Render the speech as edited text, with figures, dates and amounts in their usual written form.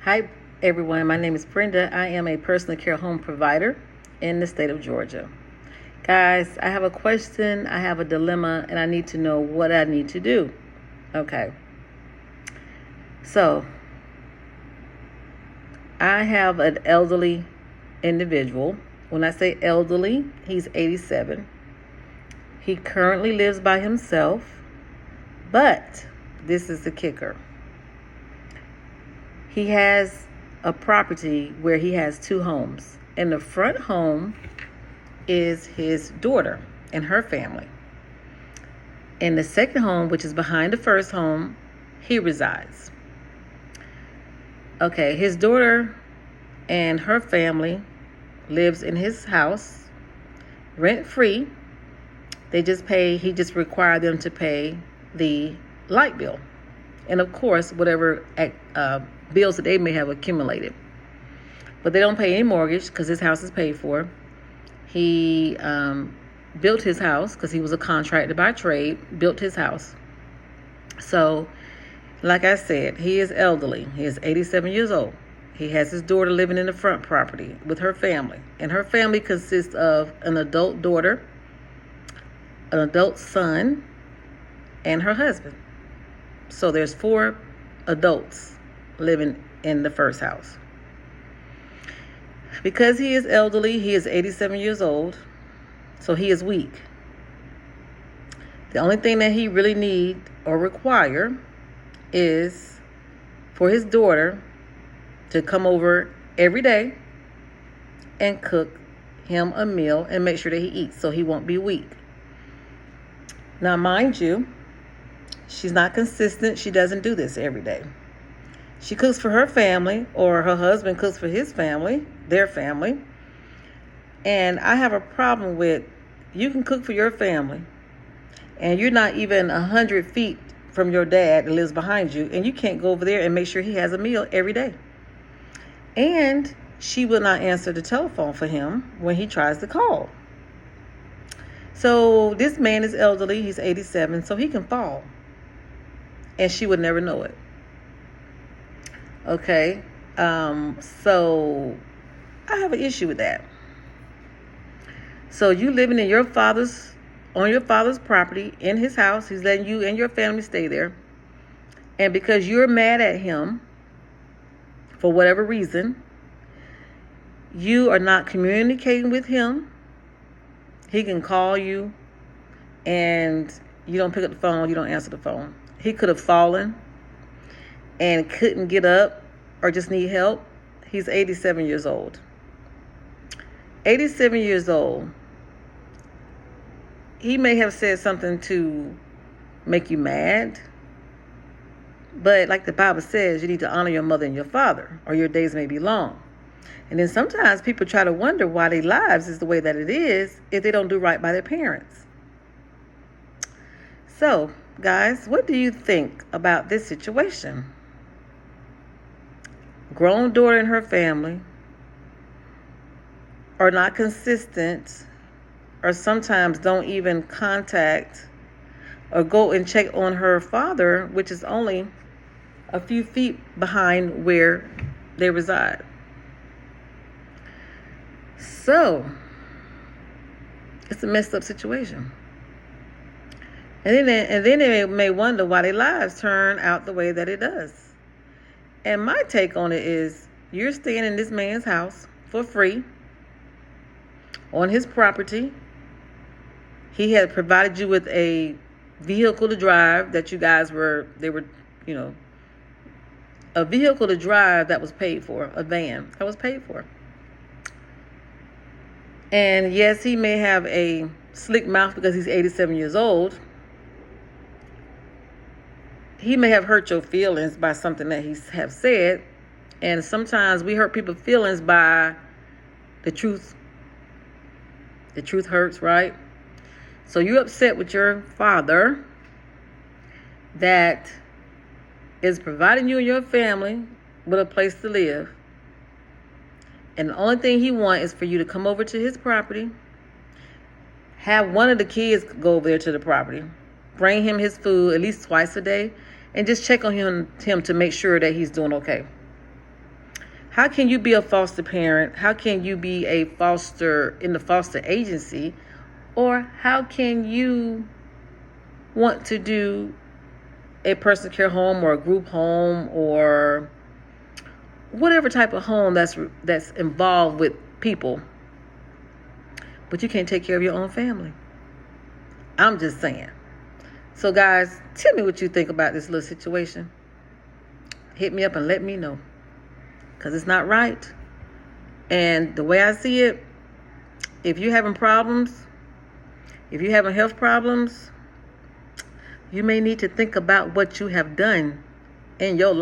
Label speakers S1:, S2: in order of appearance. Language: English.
S1: Hi, everyone. My name is Brenda. I am a personal care home provider in the state of Georgia. Guys, I have a question, I have a dilemma, and I need to know what I need to do. Okay. So, I have an elderly individual. When I say elderly, he's 87. He currently lives by himself, but this is the kicker. He has a property where he has two homes. In the front home is his daughter and her family. In the second home, which is behind the first home, he resides. Okay, his daughter and her family lives in his house rent free. He just required them to pay the light bill. And of course, whatever bills that they may have accumulated. But they don't pay any mortgage because his house is paid for. He built his house because he was a contractor by trade, built his house. So, like I said, he is elderly. He is 87 years old. He has his daughter living in the front property with her family. And her family consists of an adult daughter, an adult son, and her husband. So there's 4 adults living in the first house. Because he is elderly, he is 87 years old, so he is weak. The only thing that he really need or require is for his daughter to come over every day and cook him a meal and make sure that he eats so he won't be weak. Now, mind you, she's not consistent. She doesn't do this every day. She cooks for her family, or her husband cooks for his family, their family. And I have a problem with, you can cook for your family, and you're not even 100 feet from your dad that lives behind you, and you can't go over there and make sure he has a meal every day. And she will not answer the telephone for him when he tries to call. So this man is elderly, he's 87, so he can fall. And she would never know it. Okay, so I have an issue with that. So you living on your father's property, in his house, he's letting you and your family stay there. And because you're mad at him, for whatever reason, you are not communicating with him. He can call you and you don't pick up the phone, you don't answer the phone. He could have fallen and couldn't get up or just need help. He's 87 years old. 87 years old. He may have said something to make you mad, but like the Bible says, you need to honor your mother and your father, or your days may be long. And then sometimes people try to wonder why their lives is the way that it is if they don't do right by their parents. So, guys, what do you think about this situation? Grown daughter and her family are not consistent, or sometimes don't even contact or go and check on her father, which is only a few feet behind where they reside. So, it's a messed up situation. And then they may wonder why their lives turn out the way that it does. And my take on it is, you're staying in this man's house for free on his property. He had provided you with a vehicle to drive that a vehicle to drive that was paid for, a van that was paid for. And yes, he may have a slick mouth because he's 87 years old. He may have hurt your feelings by something that he have said. And sometimes we hurt people's feelings by the truth. The truth hurts, right? So you're upset with your father that is providing you and your family with a place to live. And the only thing he wants is for you to come over to his property, have one of the kids go over there to the property, bring him his food at least twice a day, and just check on him to make sure that he's doing okay. How can you be a foster parent? How can you be a foster in the foster agency? Or how can you want to do a personal care home or a group home or whatever type of home that's involved with people, but you can't take care of your own family? I'm just saying. So guys, tell me what you think about this little situation. Hit me up and let me know, because it's not right. And the way I see it, if you're having problems, if you're having health problems, you may need to think about what you have done in your life.